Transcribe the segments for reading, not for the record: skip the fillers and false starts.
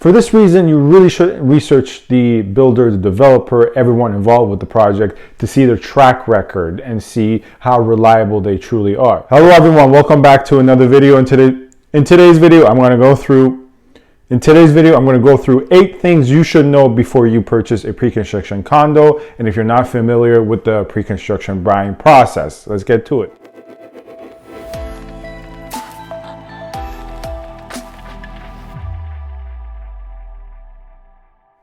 For this reason, you really should research the builder, the developer, everyone involved with the project to see their track record and see how reliable they truly are. Hello everyone, welcome back to another video. In today's video, I'm going to go through 8 things you should know before you purchase a pre-construction condo, and if you're not familiar with the pre-construction buying process. Let's get to it.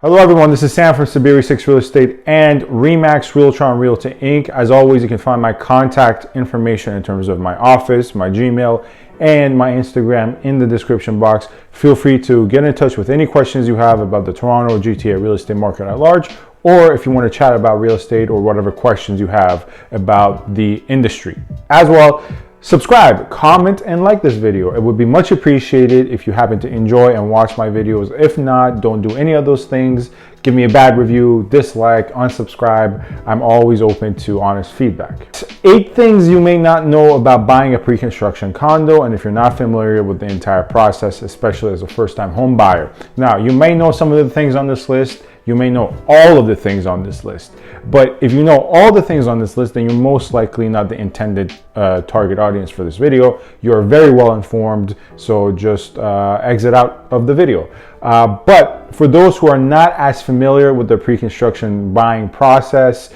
Hello everyone, this is Sam from SaberiSixRealEstate and Remax Realtron Realty Inc. As always, you can find my contact information in terms of my office, my Gmail, and my Instagram in the description box. Feel free to get in touch with any questions you have about the Toronto GTA real estate market at large, or if you want to chat about real estate or whatever questions you have about the industry. As well, subscribe, comment, and like this video. It would be much appreciated if you happen to enjoy and watch my videos. If not, don't do any of those things. Give me a bad review, dislike, unsubscribe. I'm always open to honest feedback. 8 things you may not know about buying a pre-construction condo, and if you're not familiar with the entire process, especially as a first-time home buyer. Now, you may know some of the things on this list. You may know all of the things on this list, but if you know all the things on this list, then you're most likely not the intended target audience for this video. You're very well informed, so just exit out of the video. But for those who are not as familiar with the pre-construction buying process,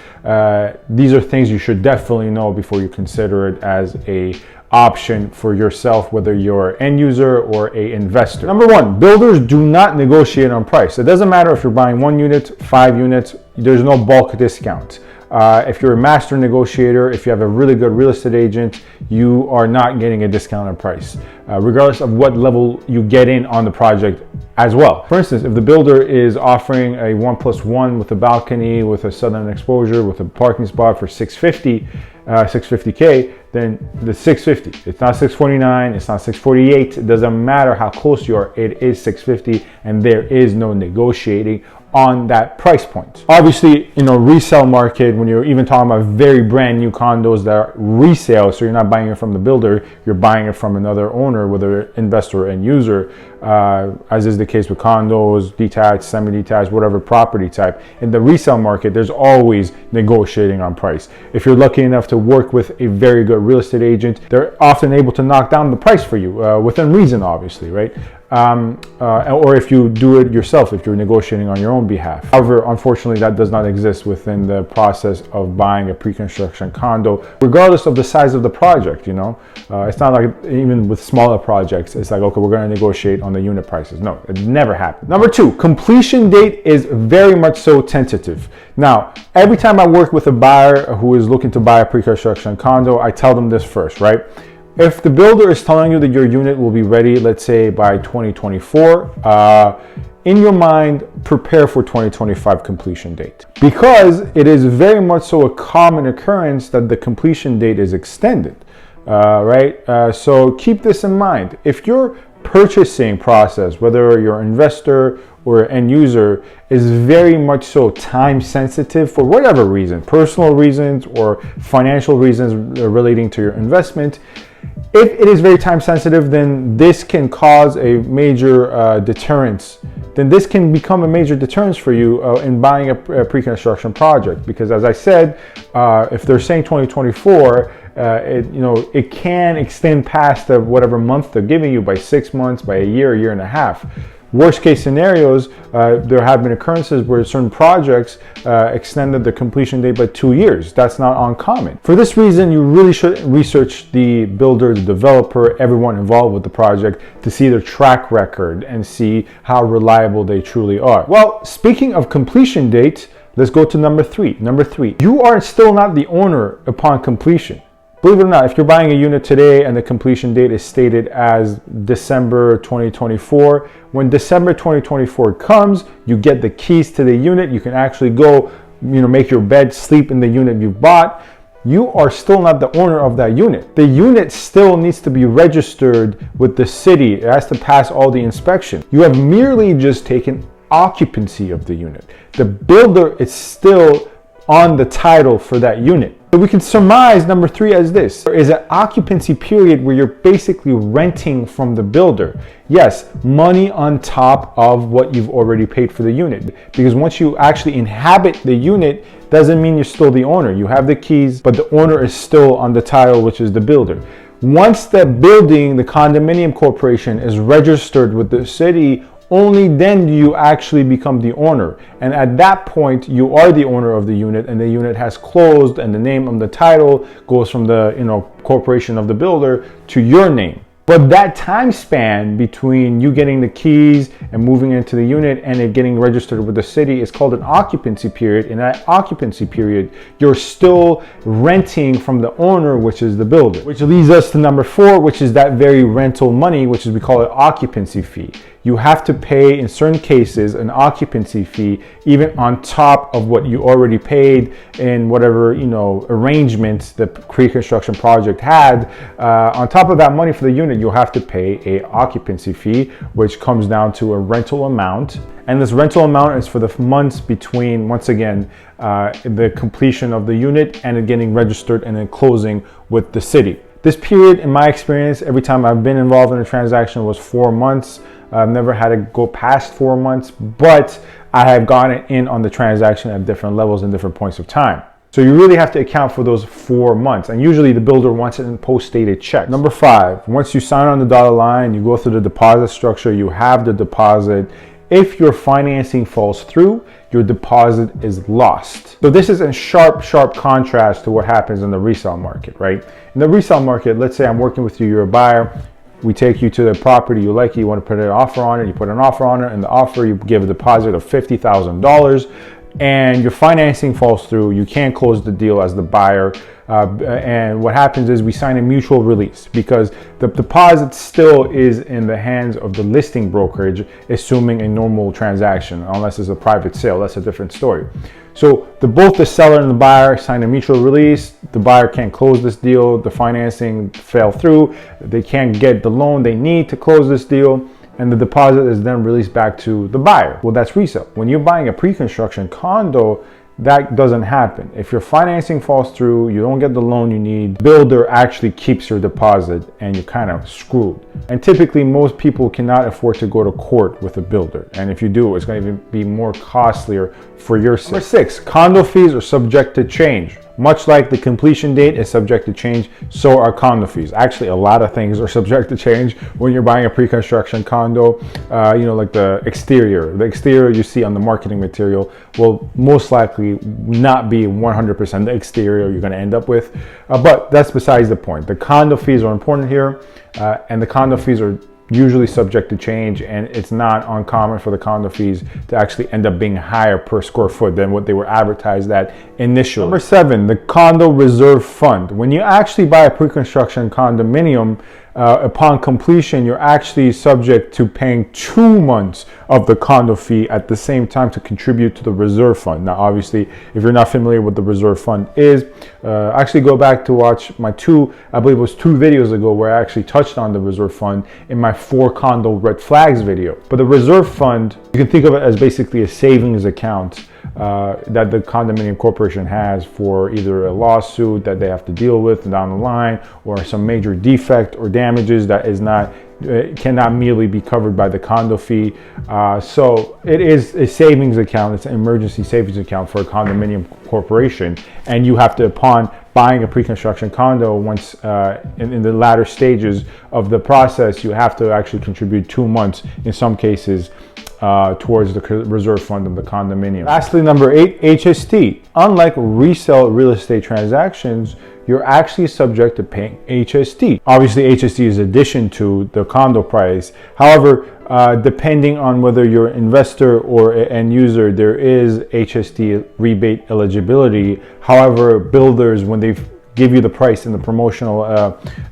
these are things you should definitely know before you consider it as a option for yourself, whether you're an end user or a investor. Number 1, builders do not negotiate on price. It doesn't matter if you're buying 1 unit, 5 units, there's no bulk discount. If you're a master negotiator, if you have a really good real estate agent, you are not getting a discounted price, regardless of what level you get in on the project as well. For instance, if the builder is offering a 1+1 with a balcony, with a southern exposure, with a parking spot for $650K, then the $650. It's not $649, it's not $648. It doesn't matter how close you are, it is $650, and there is no negotiating on that price point. Obviously, in a resale market, when you're even talking about very brand new condos that are resale, so you're not buying it from the builder, you're buying it from another owner, whether investor or end user, as is the case with condos, detached, semi-detached, whatever property type. In the resale market, there's always negotiating on price. If you're lucky enough to work with a very good real estate agent, they're often able to knock down the price for you, within reason, obviously, right? Or if you do it yourself, if you're negotiating on your own behalf. However, unfortunately, that does not exist within the process of buying a pre-construction condo, regardless of the size of the project. You know, it's not like even with smaller projects, it's like, okay, we're going to negotiate on the unit prices. No, it never happened. Number 2, completion date is very much so tentative. Now, every time I work with a buyer who is looking to buy a pre-construction condo, I tell them this first, right? If the builder is telling you that your unit will be ready, let's say by 2024, in your mind, prepare for 2025 completion date, because it is very much so a common occurrence that the completion date is extended, right? So keep this in mind. If your purchasing process, whether you're an investor or end user, is very much so time sensitive for whatever reason, personal reasons or financial reasons relating to your investment, if it is very time sensitive, then this can cause a major deterrence. Then this can become a major deterrence for you in buying a pre-construction project. Because as I said, if they're saying 2024, it can extend past whatever month they're giving you by 6 months, by a year and a half. Worst case scenarios, there have been occurrences where certain projects extended the completion date by 2 years. That's not uncommon. For this reason, you really should research the builder, the developer, everyone involved with the project to see their track record and see how reliable they truly are. Well, speaking of completion date, let's go to number 3. Number 3, you are still not the owner upon completion. Believe it or not, if you're buying a unit today and the completion date is stated as December 2024, when December 2024 comes, you get the keys to the unit. You can actually go, make your bed, sleep in the unit you bought. You are still not the owner of that unit. The unit still needs to be registered with the city. It has to pass all the inspection. You have merely just taken occupancy of the unit. The builder is still on the title for that unit. So we can surmise number 3 as this. There is an occupancy period where you're basically renting from the builder. Yes, money on top of what you've already paid for the unit. Because once you actually inhabit the unit, doesn't mean you're still the owner. You have the keys, but the owner is still on the title, which is the builder. Once the building, the condominium corporation, is registered with the city, only then do you actually become the owner. And at that point, you are the owner of the unit, and the unit has closed, and the name on the title goes from the corporation of the builder to your name. But that time span between you getting the keys and moving into the unit and it getting registered with the city is called an occupancy period. In that occupancy period, you're still renting from the owner, which is the builder. Which leads us to number 4, which is that very rental money, which is we call it occupancy fee. You have to pay, in certain cases, an occupancy fee even on top of what you already paid in whatever arrangements the pre-construction project had. On top of that money for the unit, you'll have to pay a occupancy fee, which comes down to a rental amount. And this rental amount is for the months between, once again, the completion of the unit and it getting registered and then closing with the city. This period, in my experience, every time I've been involved in a transaction was 4 months. I've never had to go past 4 months, but I have gotten in on the transaction at different levels and different points of time. So you really have to account for those 4 months. And usually the builder wants it in post-dated checks. Number 5, once you sign on the dotted line, you go through the deposit structure, you have the deposit. If your financing falls through, your deposit is lost. So this is in sharp contrast to what happens in the resale market, right? In the resale market, let's say I'm working with you, you're a buyer. We take you to the property you like, you want to put an offer on it, you put an offer on it, and the offer, you give a deposit of $50,000, and your financing falls through, you can't close the deal as the buyer, and what happens is we sign a mutual release because the deposit still is in the hands of the listing brokerage, assuming a normal transaction, unless it's a private sale. That's a different story. So both the seller and the buyer sign a mutual release. The buyer can't close this deal. The financing fell through. They can't get the loan they need to close this deal. And the deposit is then released back to the buyer. Well, that's resale. When you're buying a pre-construction condo, that doesn't happen. If your financing falls through, you don't get the loan you need, builder actually keeps your deposit and you're kind of screwed. And typically most people cannot afford to go to court with a builder. And if you do, it's going to be more costlier for your sake. Number 6, condo fees are subject to change. Much like the completion date is subject to change, so are condo fees. Actually, a lot of things are subject to change when you're buying a pre-construction condo. Like the exterior. The exterior you see on the marketing material will most likely not be 100% the exterior you're going to end up with. But that's besides the point. The condo fees are important here, and the condo fees are usually subject to change, and it's not uncommon for the condo fees to actually end up being higher per square foot than what they were advertised at initially. Number 7, the condo reserve fund. When you actually buy a pre-construction condominium, upon completion, you're actually subject to paying 2 months of the condo fee at the same time to contribute to the reserve fund. Now, obviously, if you're not familiar with the reserve fund is, actually go back to watch my I believe it was 2 videos ago where I actually touched on the reserve fund in my 4 condo red flags video. But the reserve fund, you can think of it as basically a savings account that the condominium corporation has for either a lawsuit that they have to deal with down the line, or some major defect or damages that is not cannot merely be covered by the condo fee. So it is a savings account. It's an emergency savings account for a condominium corporation, and you have to, upon buying a pre-construction condo, once in the latter stages of the process, you have to actually contribute 2 months in some cases towards the reserve fund of the condominium. Lastly, number 8, HST. Unlike resale real estate transactions, you're actually subject to paying HST. Obviously, HST is addition to the condo price. However, depending on whether you're an investor or an end user, there is HST rebate eligibility. However, builders, when they give you the price in the promotional,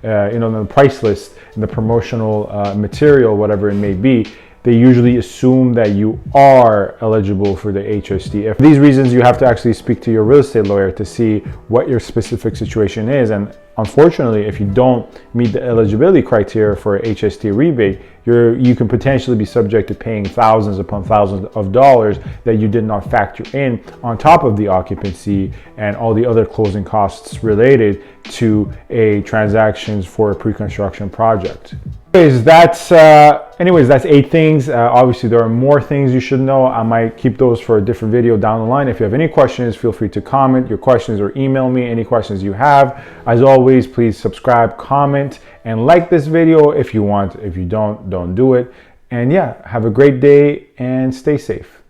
the price list, in the promotional material, whatever it may be, they usually assume that you are eligible for the HST. For these reasons, you have to actually speak to your real estate lawyer to see what your specific situation is. And unfortunately, if you don't meet the eligibility criteria for HST rebate, you can potentially be subject to paying thousands upon thousands of dollars that you did not factor in on top of the occupancy and all the other closing costs related to a transactions for a pre-construction project. That's 8 things. Obviously, there are more things you should know. I might keep those for a different video down the line. If you have any questions, feel free to comment your questions or email me any questions you have. As always, please subscribe, comment, and like this video if you want. If you don't do it. And yeah, have a great day and stay safe.